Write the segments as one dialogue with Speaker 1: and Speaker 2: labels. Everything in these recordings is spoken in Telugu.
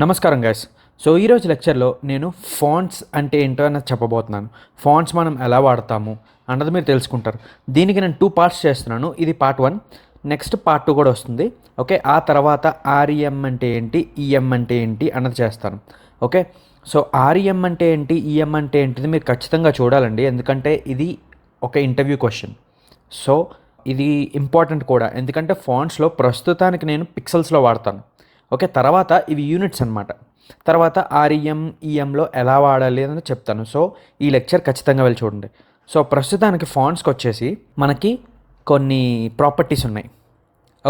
Speaker 1: నమస్కారం గైస్. సో ఈరోజు లెక్చర్లో నేను ఫాంట్స్ అంటే ఏంటో అన్నది చెప్పబోతున్నాను. ఫాంట్స్ మనం ఎలా వాడతాము అన్నది మీరు తెలుసుకుంటారు. దీనికి నేను 2 పార్ట్స్ చేస్తున్నాను. ఇది పార్ట్ 1, నెక్స్ట్ పార్ట్ 2 కూడా వస్తుంది. ఓకే, ఆ తర్వాత ఆర్ఈఎం అంటే ఏంటి, ఈఎం అంటే ఏంటి అన్నది చేస్తాను. ఓకే, సో ఆర్ఈఎం అంటే ఏంటి, ఈఎం అంటే ఏంటిది మీరు ఖచ్చితంగా చూడాలండి, ఎందుకంటే ఇది ఒక ఇంటర్వ్యూ క్వశ్చన్. సో ఇది ఇంపార్టెంట్ కూడా, ఎందుకంటే ఫాంట్స్లో ప్రస్తుతానికి నేను పిక్సెల్స్లో వాడతాను. ఓకే, తర్వాత ఇవి యూనిట్స్ అనమాట. తర్వాత ఆర్ఈఎం ఈఎంలో ఎలా వాడాలి అని చెప్తాను. సో ఈ లెక్చర్ ఖచ్చితంగా వెళ్ళి చూడండి. సో ప్రస్తుతానికి ఫాంట్స్కి వచ్చేసి మనకి కొన్ని ప్రాపర్టీస్ ఉన్నాయి.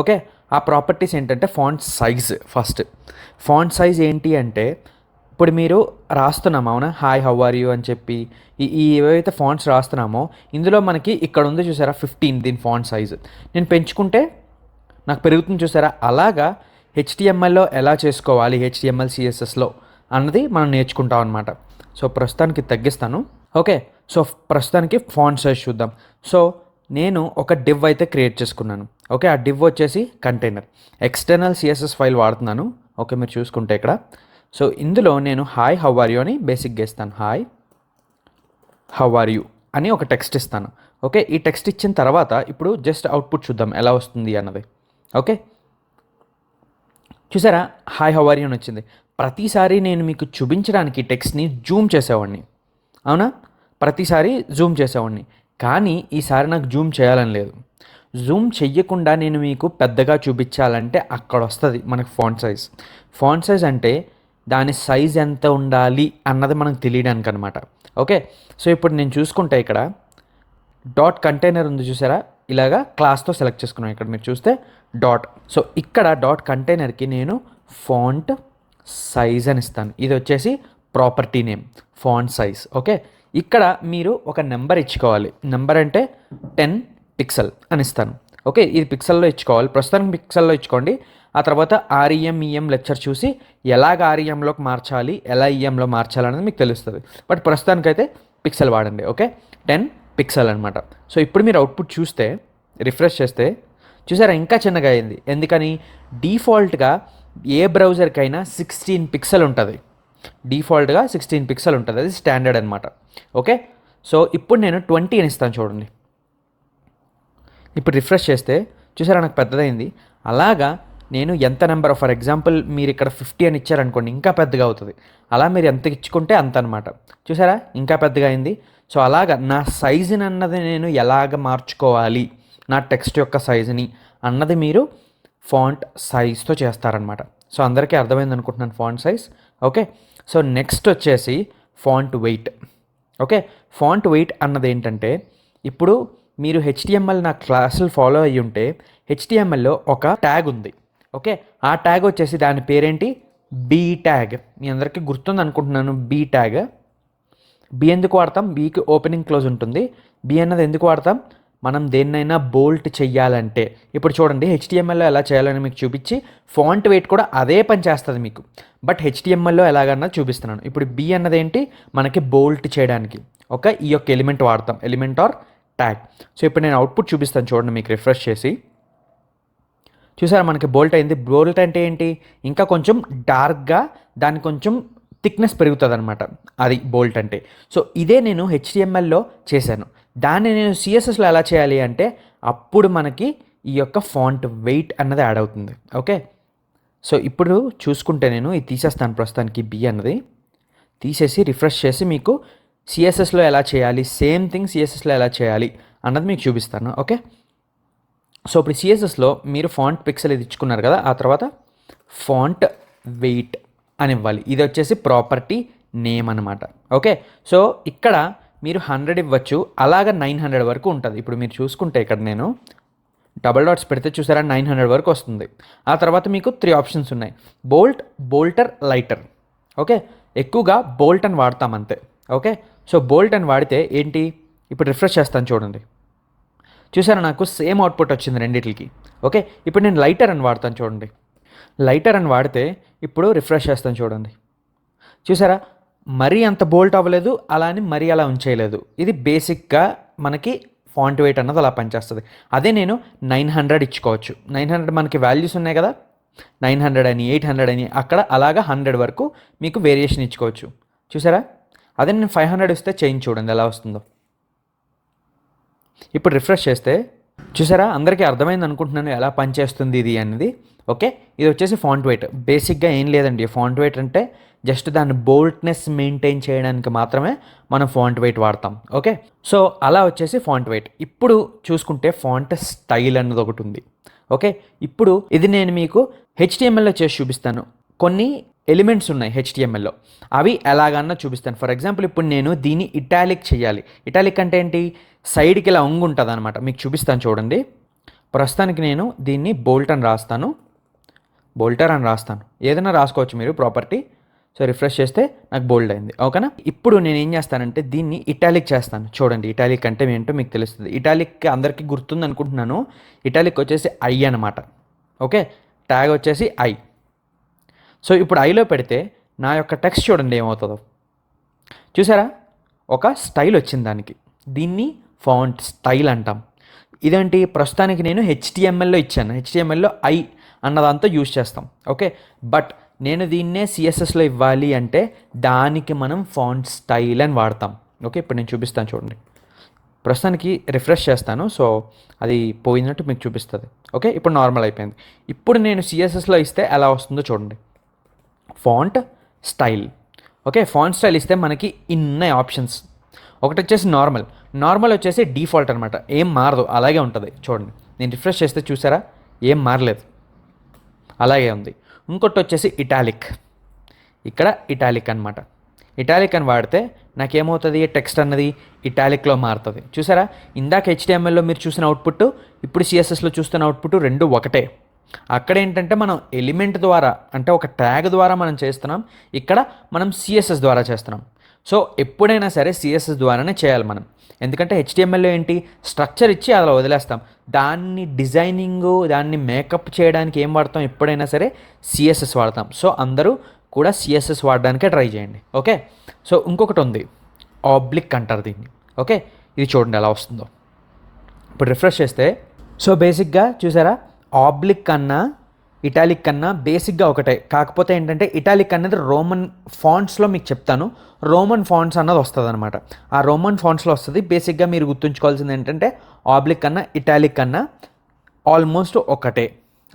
Speaker 1: ఓకే, ఆ ప్రాపర్టీస్ ఏంటంటే font size. First font size ఏంటి అంటే, ఇప్పుడు మీరు రాస్తున్నాము అవునా, హాయ్ హౌ ఆర్ యూ అని చెప్పి ఈ ఏవైతే ఫాంట్స్ రాస్తున్నామో ఇందులో మనకి ఇక్కడ ఉంది చూసారా 15, దీని ఫాంట్ సైజ్. నేను పెంచుకుంటే నాకు పెరుగుతుంది చూసారా, అలాగా హెచ్టిఎంఎల్లో ఎలా చేసుకోవాలి, హెచ్టిఎంఎల్ సిఎస్ఎస్లో అన్నది మనం నేర్చుకుంటాం అనమాట. సో ప్రస్తుతానికి తగ్గిస్తాను. ఓకే, సో ప్రస్తుతానికి ఫాంట్ సైజ్ చూద్దాం. సో నేను ఒక డివ్ అయితే క్రియేట్ చేసుకున్నాను. ఓకే, ఆ డివ్ వచ్చేసి కంటైనర్, ఎక్స్టర్నల్ సిఎస్ఎస్ ఫైల్ వాడుతున్నాను. ఓకే, మీరు చూసుకుంటే ఇక్కడ, సో ఇందులో నేను హాయ్ హౌ ఆర్ యూ అని బేసిక్గా ఇస్తాను. హాయ్ హౌ ఆర్ యూ అని ఒక టెక్స్ట్ ఇస్తాను. ఓకే, ఈ టెక్స్ట్ ఇచ్చిన తర్వాత ఇప్పుడు జస్ట్ అవుట్పుట్ చూద్దాం ఎలా వస్తుంది అన్నది. ఓకే, చూసారా హాయ్ హౌ ఆర్ యూ అని వచ్చింది. ప్రతిసారి నేను మీకు చూపించడానికి టెక్స్ట్ని జూమ్ చేసేవాడిని, అవునా, ప్రతిసారి జూమ్ చేసేవాడిని. కానీ ఈసారి నాకు జూమ్ చేయాలని లేదు. జూమ్ చెయ్యకుండా నేను మీకు పెద్దగా చూపించాలంటే అక్కడ వస్తుంది మనకు ఫాంట్ సైజ్. ఫాంట్ సైజ్ అంటే దాని సైజ్ ఎంత ఉండాలి అన్నది మనకు తెలియడానికి అనమాట. ఓకే, సో ఇప్పుడు నేను చూసుకుంటే ఇక్కడ డాట్ కంటైనర్ ఉంది చూసారా, ఇలాగా క్లాస్తో సెలెక్ట్ చేసుకున్నాను. ఇక్కడ మీరు చూస్తే డాట్, సో ఇక్కడ డాట్ కంటైనర్కి నేను ఫాంట్ సైజ్ అని ఇస్తాను. ఇది వచ్చేసి property name font size. Okay, ఇక్కడ మీరు ఒక నెంబర్ ఇచ్చుకోవాలి. నెంబర్ అంటే 10 పిక్సెల్ అని ఇస్తాను. ఓకే, ఇది పిక్సెల్లో ఇచ్చుకోవాలి, ప్రస్తుతానికి పిక్సెల్లో ఇచ్చుకోండి. ఆ తర్వాత ఆర్ఈఎం ఈఎం లెక్చర్ చూసి ఎలాగ ఆర్ఈఎంలోకి మార్చాలి, ఎలా ఈఎంలో మార్చాలి అనేది మీకు తెలుస్తుంది. బట్ ప్రస్తుతానికైతే పిక్సెల్ వాడండి. ఓకే, 10 పిక్సెల్ అనమాట. సో ఇప్పుడు మీరు అవుట్పుట్ చూస్తే, రిఫ్రెష్ చేస్తే చూసారా ఇంకా చిన్నగా అయింది. ఎందుకని, డిఫాల్ట్గా ఏ బ్రౌజర్కైనా 16 పిక్సెల్ ఉంటుంది. డిఫాల్ట్గా 16 పిక్సెల్ ఉంటుంది, అది స్టాండర్డ్ అనమాట. ఓకే, సో ఇప్పుడు నేను 20 అని ఇస్తాను చూడండి. ఇప్పుడు రిఫ్రెష్ చేస్తే చూసారా నాకు పెద్దదైంది. అలాగా నేను ఎంత నెంబర్, ఫర్ ఎగ్జాంపుల్ మీరు ఇక్కడ 50 అని ఇచ్చారనుకోండి, ఇంకా పెద్దగా అవుతుంది. అలా మీరు ఎంత ఇచ్చుకుంటే అంత అనమాట. చూసారా ఇంకా పెద్దగా అయింది. సో అలాగా నా సైజుని అన్నది నేను ఎలాగ మార్చుకోవాలి, నా టెక్స్ట్ యొక్క సైజుని అన్నది మీరు ఫాంట్ సైజ్తో చేస్తారనమాట. సో అందరికీ అర్థమైంది అనుకుంటున్నాను font size. Okay, so next వచ్చేసి font weight. Okay, font weight అన్నది ఏంటంటే, ఇప్పుడు మీరు హెచ్టిఎంఎల్ నా క్లాసులు ఫాలో అయ్యి ఉంటే హెచ్టిఎంఎల్లో ఒక ట్యాగ్ ఉంది. ఓకే, ఆ ట్యాగ్ వచ్చేసి దాని పేరేంటి, బీ ట్యాగ్. మీ అందరికీ గుర్తుంది అనుకుంటున్నాను బీ ట్యాగ్. బి ఎందుకు వాడతాం, బీకి ఓపెనింగ్ క్లోజ్ ఉంటుంది. బి అన్నది ఎందుకు వాడతాం, మనం దేన్నైనా బోల్ట్ చెయ్యాలంటే. ఇప్పుడు చూడండి హెచ్టిఎంఎల్లో ఎలా చేయాలని మీకు చూపించి ఫాంట్ వెయిట్ కూడా అదే పని చేస్తుంది మీకు, బట్ హెచ్టిఎంఎల్లో ఎలాగన్నది చూపిస్తున్నాను. ఇప్పుడు బి అన్నది ఏంటి, మనకి బోల్ట్ చేయడానికి ఒక ఈ యొక్క ఎలిమెంట్ వాడతాం, ఎలిమెంట్ ఆర్ ట్యాగ్. సో ఇప్పుడు నేను అవుట్పుట్ చూపిస్తాను చూడండి మీకు రిఫ్రెష్ చేసి. చూసారా మనకి బోల్ట్ అయింది. బోల్ట్ అంటే ఏంటి, ఇంకా కొంచెం డార్క్గా దాని కొంచెం థిక్నెస్ పెరుగుతుంది అనమాట, అది బోల్ట్ అంటే. సో ఇదే నేను హెచ్టిఎంఎల్లో చేశాను. దాన్ని నేను సిఎస్ఎస్లో ఎలా చేయాలి అంటే, అప్పుడు మనకి ఈ యొక్క ఫాంట్ వెయిట్ అన్నది యాడ్ అవుతుంది. ఓకే, సో ఇప్పుడు చూసుకుంటే నేను ఇది తీసేస్తాను ప్రస్తుతానికి, బి అన్నది తీసేసి రిఫ్రెష్ చేసి మీకు సిఎస్ఎస్లో ఎలా చేయాలి, సేమ్ థింగ్ సిఎస్ఎస్లో ఎలా చేయాలి అన్నది మీకు చూపిస్తాను. ఓకే, సో ఇప్పుడు సిఎస్ఎస్లో మీరు ఫాంట్ పిక్సెల్ ఇది ఇచ్చుకున్నారు కదా, ఆ తర్వాత ఫాంట్ వెయిట్ అని ఇవ్వాలి. ఇది వచ్చేసి ప్రాపర్టీ నేమ్ అనమాట. ఓకే, సో ఇక్కడ మీరు 100 ఇవ్వచ్చు, అలాగా 900 వరకు ఉంటుంది. ఇప్పుడు మీరు చూసుకుంటే ఇక్కడ నేను డబల్ డాట్స్ పెడితే చూసారా 900 వరకు వస్తుంది. ఆ తర్వాత మీకు 3 ఆప్షన్స్ ఉన్నాయి, బోల్ట్, బోల్టర్, లైటర్. ఓకే, ఎక్కువగా బోల్ట్ అని వాడతాం అంతే. ఓకే, సో బోల్ట్ అని వాడితే ఏంటి, ఇప్పుడు రిఫ్రెష్ చేస్తాను చూడండి, చూసారా నాకు సేమ్ అవుట్పుట్ వచ్చింది రెండిట్లకి. ఓకే, ఇప్పుడు నేను లైటర్ అని వాడతాను చూడండి. లైటర్ అని వాడితే ఇప్పుడు రిఫ్రెష్ చేస్తాను చూడండి, చూసారా మరీ అంత బోల్ట్ అవ్వలేదు, అలా అని మరీ అలా ఉంచేయలేదు. ఇది బేసిక్గా మనకి ఫాంట్ వెయిట్ అన్నది అలా పనిచేస్తుంది. అదే నేను 900 ఇచ్చుకోవచ్చు. 900 మనకి వాల్యూస్ ఉన్నాయి కదా, 900 అని 800 అని అక్కడ అలాగా 100 వరకు మీకు వేరియేషన్ ఇచ్చుకోవచ్చు. చూసారా? అదే నేను 500 ఇస్తే చేంజ్ చూడండి ఎలా వస్తుందో. ఇప్పుడు రిఫ్రెష్ చేస్తే చూసారా, అందరికీ అర్థమైంది అనుకుంటున్నాను ఎలా పనిచేస్తుంది ఇది అనేది. ఓకే, ఇది వచ్చేసి ఫాంట్ వెయిట్. బేసిక్గా ఏం లేదండి, ఫాంట్ వెయిట్ అంటే జస్ట్ దాని బోల్డ్నెస్ మెయింటైన్ చేయడానికి మాత్రమే మనం ఫాంట్ వెయిట్ వాడతాం. ఓకే, సో అలా వచ్చేసి ఫాంట్ వెయిట్. ఇప్పుడు చూసుకుంటే ఫాంట్ స్టైల్ అన్నది ఒకటి ఉంది. ఓకే, ఇప్పుడు ఇది నేను మీకు HTMLలో చేసి చూపిస్తాను. కొన్ని ఎలిమెంట్స్ ఉన్నాయి HTMLలో, అవి ఎలాగన్నా చూపిస్తాను. ఫర్ ఎగ్జాంపుల్ ఇప్పుడు నేను దీన్ని ఇటాలిక్ చేయాలి. ఇటాలిక్ అంటే ఏంటి, సైడ్కి ఇలా ఉంటుంది అనమాట. మీకు చూపిస్తాను చూడండి. ప్రస్తుతానికి నేను దీన్ని బోల్టర్ అని రాస్తాను. ఏదైనా రాసుకోవచ్చు మీరు ప్రాపర్టీ. సో రిఫ్రెష్ చేస్తే నాకు బోల్డ్ అయింది. ఓకేనా? ఇప్పుడు నేను ఏం చేస్తానంటే దీన్ని ఇటాలిక్ చేస్తాను. చూడండి, ఇటాలిక్ అంటే ఏంటో మీకు తెలుస్తుంది. ఇటాలిక్ అందరికీ గుర్తుంది అనుకుంటున్నాను. ఇటాలిక్ వచ్చేసి ఐ అనమాట. ఓకే, ట్యాగ్ వచ్చేసి ఐ. సో ఇప్పుడు ఐలో పెడితే నా యొక్క టెక్స్ట్ చూడండి ఏమవుతుందో. చూసారా, ఒక స్టైల్ వచ్చింది దానికి. దీన్ని ఫాంట్ స్టైల్ అంటాం. ఇదేంటి, ప్రస్తుతానికి నేను HTMLలో ఇచ్చాను. HTMLలో ఐ అన్నదాంతో యూజ్ చేస్తాం. ఓకే, బట్ నేను దీన్నే CSSలో ఇవ్వాలి అంటే దానికి మనం ఫాంట్ స్టైల్ అని వాడతాం. ఓకే, ఇప్పుడు నేను చూపిస్తాను చూడండి. ప్రస్తుతానికి రిఫ్రెష్ చేస్తాను. సో అది పోయినట్టు మీకు చూపిస్తుంది. ఓకే, ఇప్పుడు నార్మల్ అయిపోయింది. ఇప్పుడు నేను CSSలో ఇస్తే ఎలా వస్తుందో చూడండి. Font style. Okay, font style ఇస్తే మనకి ఇన్ని ఆప్షన్స్. ఒకటి వచ్చేసి నార్మల్ వచ్చేసి డిఫాల్ట్ అనమాట, ఏం మారదు, అలాగే ఉంటుంది. చూడండి, నేను రిఫ్రెష్ చేస్తే చూసారా, ఏం మారలేదు, అలాగే ఉంది. ఇంకోటి వచ్చేసి ఇటాలిక్. ఇక్కడ ఇటాలిక్ అనమాట. ఇటాలిక్ అని వాడితే నాకేమవుతుంది, టెక్స్ట్ అన్నది ఇటాలిక్లో మారుతుంది. చూసారా, ఇందాక HTMLలో మీరు చూసిన అవుట్పుట్, ఇప్పుడు CSSలో చూస్తున్న అవుట్పుట్ రెండు ఒకటే. అక్కడ ఏంటంటే మనం ఎలిమెంట్ ద్వారా, అంటే ఒక ట్యాగ్ ద్వారా మనం చేస్తున్నాం. ఇక్కడ మనం CSS ద్వారా చేస్తున్నాం. సో ఎప్పుడైనా సరే CSS ద్వారానే చేయాలి మనం. ఎందుకంటే HTMLలో ఏంటి, స్ట్రక్చర్ ఇచ్చి అలా వదిలేస్తాం. దాన్ని డిజైనింగు, దాన్ని మేకప్ చేయడానికి ఏం వాడతాం, ఎప్పుడైనా సరే CSS వాడతాం. సో అందరూ కూడా CSS వాడడానికే ట్రై చేయండి. ఓకే, సో ఇంకొకటి ఉంది, ఆబ్లిక్ అంటారు దీన్ని. ఓకే, ఇది చూడండి ఎలా వస్తుందో. ఇప్పుడు రిఫ్రెష్ చేస్తే సో బేసిక్గా చూసారా, ఆబ్లిక్ కన్నా ఇటాలిక్ కన్నా బేసిక్గా ఒకటే. కాకపోతే ఏంటంటే ఇటాలిక్ అనేది రోమన్ ఫాంట్స్లో మీకు చెప్తాను, రోమన్ ఫాంట్స్ అన్నది వస్తుంది అనమాట. ఆ రోమన్ ఫాంట్స్లో వస్తుంది. బేసిక్గా మీరు గుర్తుంచుకోవాల్సింది ఏంటంటే ఆబ్లిక్ కన్నా ఇటాలిక్ కన్నా ఆల్మోస్ట్ ఒకటే.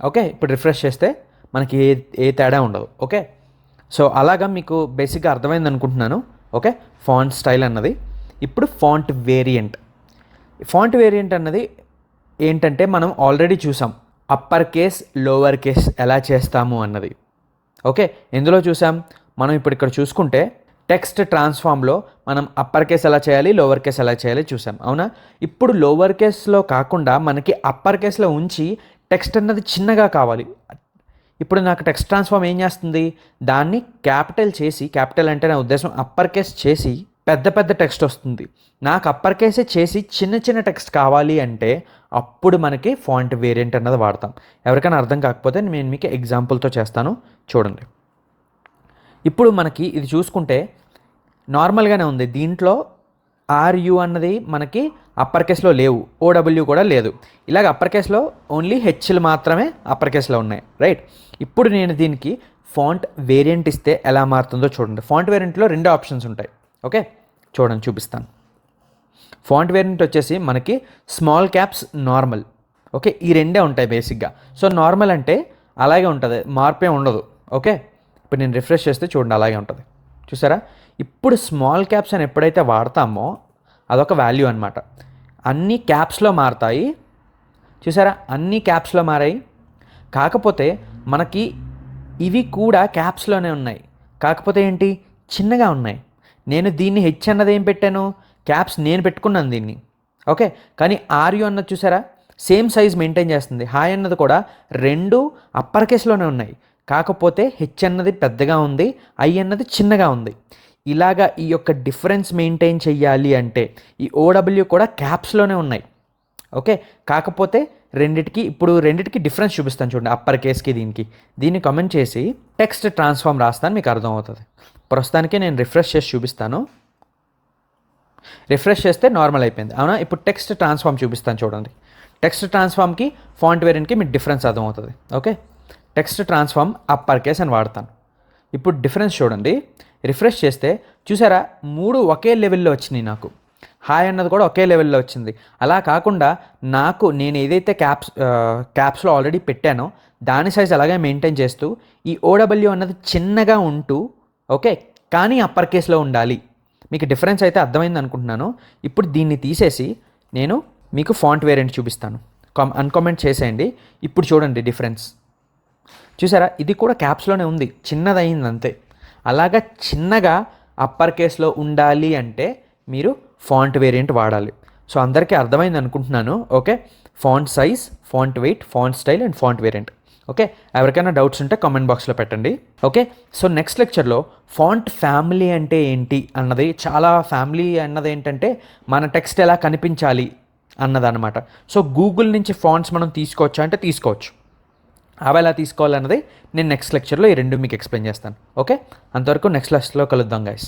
Speaker 1: ఓకే, ఇప్పుడు రిఫ్రెష్ చేస్తే మనకి ఏ తేడా ఉండదు. ఓకే, సో అలాగా మీకు బేసిక్గా అర్థమైంది అనుకుంటున్నాను. ఓకే, ఫాంట్ స్టైల్ అన్నది. ఇప్పుడు ఫాంట్ వేరియంట్ అన్నది ఏంటంటే మనం ఆల్రెడీ చూసాం, అప్పర్ కేస్ లోవర్ కేస్ ఎలా చేస్తాము అన్నది. ఓకే, ఎందులో చూసాం మనం, ఇప్పుడు ఇక్కడ చూసుకుంటే టెక్స్ట్ ట్రాన్స్ఫామ్లో మనం అప్పర్ కేస్ ఎలా చేయాలి, లోవర్ కేస్ ఎలా చేయాలి చూసాం, అవునా? ఇప్పుడు లోవర్ కేస్లో కాకుండా మనకి అప్పర్ కేస్లో ఉంచి టెక్స్ట్ అన్నది చిన్నగా కావాలి. ఇప్పుడు నాకు టెక్స్ట్ ట్రాన్స్ఫామ్ ఏం చేస్తుంది, దాన్ని క్యాపిటల్ చేసి, క్యాపిటల్ అంటే నా ఉద్దేశం అప్పర్ కేస్ చేసి పెద్ద టెక్స్ట్ వస్తుంది. నాకు అప్పర్ కేసే చేసి చిన్న టెక్స్ట్ కావాలి అంటే అప్పుడు మనకి ఫాంట్ వేరియంట్ అన్నది వాడతాం. ఎవరికైనా అర్థం కాకపోతే నేను మీకు ఎగ్జాంపుల్తో చేస్తాను చూడండి. ఇప్పుడు మనకి ఇది చూసుకుంటే నార్మల్గానే ఉంది. దీంట్లో RU అన్నది మనకి అప్పర్ కేస్లో లేవు, OW కూడా లేదు. ఇలాగ అప్పర్ కేస్లో ఓన్లీ H'లు మాత్రమే అప్పర్ కేస్లో ఉన్నాయి, రైట్? ఇప్పుడు నేను దీనికి ఫాంట్ వేరియంట్ ఇస్తే ఎలా మారుతుందో చూడండి. ఫాంట్ వేరియంట్లో రెండు ఆప్షన్స్ ఉంటాయి. ఓకే, చూడండి చూపిస్తాను. ఫాంట్ వేరియంట్ వచ్చేసి మనకి స్మాల్ క్యాప్స్, నార్మల్. ఓకే, ఈ రెండే ఉంటాయి బేసిక్గా. సో నార్మల్ అంటే అలాగే ఉంటుంది, మార్పే ఉండదు. ఓకే, ఇప్పుడు నేను రిఫ్రెష్ చేస్తే చూడండి అలాగే ఉంటుంది. చూసారా, ఇప్పుడు స్మాల్ క్యాప్స్ అని ఎప్పుడైతే వాడతామో అదొక వాల్యూ అనమాట. అన్ని క్యాప్స్లో మారుతాయి. చూసారా, అన్ని క్యాప్స్లో మారాయి. కాకపోతే మనకి ఇవి కూడా క్యాప్స్లోనే ఉన్నాయి, కాకపోతే ఏంటి చిన్నగా ఉన్నాయి. నేను దీన్ని H అన్నది ఏం పెట్టాను, క్యాప్స్ నేను పెట్టుకున్నాను దీన్ని. ఓకే, కానీ RU అన్నది చూసారా సేమ్ సైజ్ మెయింటైన్ చేస్తుంది. హాయ్ అన్నది కూడా రెండు అప్పర్ కేస్లోనే ఉన్నాయి, కాకపోతే H అన్నది పెద్దగా ఉంది, I అన్నది చిన్నగా ఉంది. ఇలాగా ఈ యొక్క డిఫరెన్స్ మెయింటైన్ చెయ్యాలి అంటే ఈ OW కూడా క్యాప్స్లోనే ఉన్నాయి. ఓకే, కాకపోతే రెండిటికి డిఫరెన్స్ చూపిస్తాను చూడండి, అప్పర్ కేస్కి దీన్ని కమెంట్ చేసి టెక్స్ట్ ట్రాన్స్ఫామ్ రాస్తాను, మీకు అర్థమవుతుంది. ప్రస్తుతానికి నేను రిఫ్రెష్ చేసి చూపిస్తాను. రిఫ్రెష్ చేస్తే నార్మల్ అయిపోయింది, అవునా? ఇప్పుడు టెక్స్ట్ ట్రాన్స్ఫామ్ చూపిస్తాను చూడండి. టెక్స్ట్ ట్రాన్స్ఫామ్కి ఫాంట్ వేరియంట్కి మీకు డిఫరెన్స్ అర్థమవుతుంది. Okay, text transform upper case అని వాడతాను. ఇప్పుడు డిఫరెన్స్ చూడండి. రిఫ్రెష్ చేస్తే చూసారా 3 ఒకే లెవెల్లో వచ్చినాయి నాకు. హాయ్ అన్నది కూడా ఒకే లెవెల్లో వచ్చింది. అలా కాకుండా నేను ఏదైతే క్యాప్స్లో ఆల్రెడీ పెట్టానో దాని సైజ్ అలాగే మెయింటైన్ చేస్తూ ఈ ఓడబ్ల్యూ అన్నది చిన్నగా ఉంటూ ఓకే కానీ అప్పర్ కేస్లో ఉండాలి. మీకు డిఫరెన్స్ అయితే అర్థమైంది అనుకుంటున్నాను. ఇప్పుడు దీన్ని తీసేసి నేను మీకు ఫాంట్ వేరియంట్ చూపిస్తాను. అన్కామెంట్ చేసేయండి. ఇప్పుడు చూడండి డిఫరెన్స్. చూసారా ఇది కూడా క్యాప్స్లోనే ఉంది, చిన్నదయింది అంతే. అలాగా చిన్నగా అప్పర్ కేస్లో ఉండాలి అంటే మీరు ఫాంట్ వేరియంట్ వాడాలి. సో అందరికీ అర్థమైంది అనుకుంటున్నాను. Okay, font size, font wait, font style and font variant. Okay, ఎవరికైనా డౌట్స్ ఉంటే కామెంట్ బాక్స్లో పెట్టండి. ఓకే, సో నెక్స్ట్ లెక్చర్లో ఫాంట్ ఫ్యామిలీ అంటే ఏంటి అన్నది, చాలా ఫ్యామిలీ అన్నది ఏంటంటే మన టెక్స్ట్ ఎలా కనిపించాలి అన్నదన్నమాట. సో గూగుల్ నుంచి ఫాంట్స్ మనం తీసుకోవచ్చా అంటే తీసుకోవచ్చు. అవి ఎలా తీసుకోవాలన్నది నేను నెక్స్ట్ లెక్చర్లో ఈ రెండు మీకు ఎక్స్ప్లెయిన్ చేస్తాను. ఓకే, అంతవరకు నెక్స్ట్ లెక్చర్లో కలుద్దాం గైస్.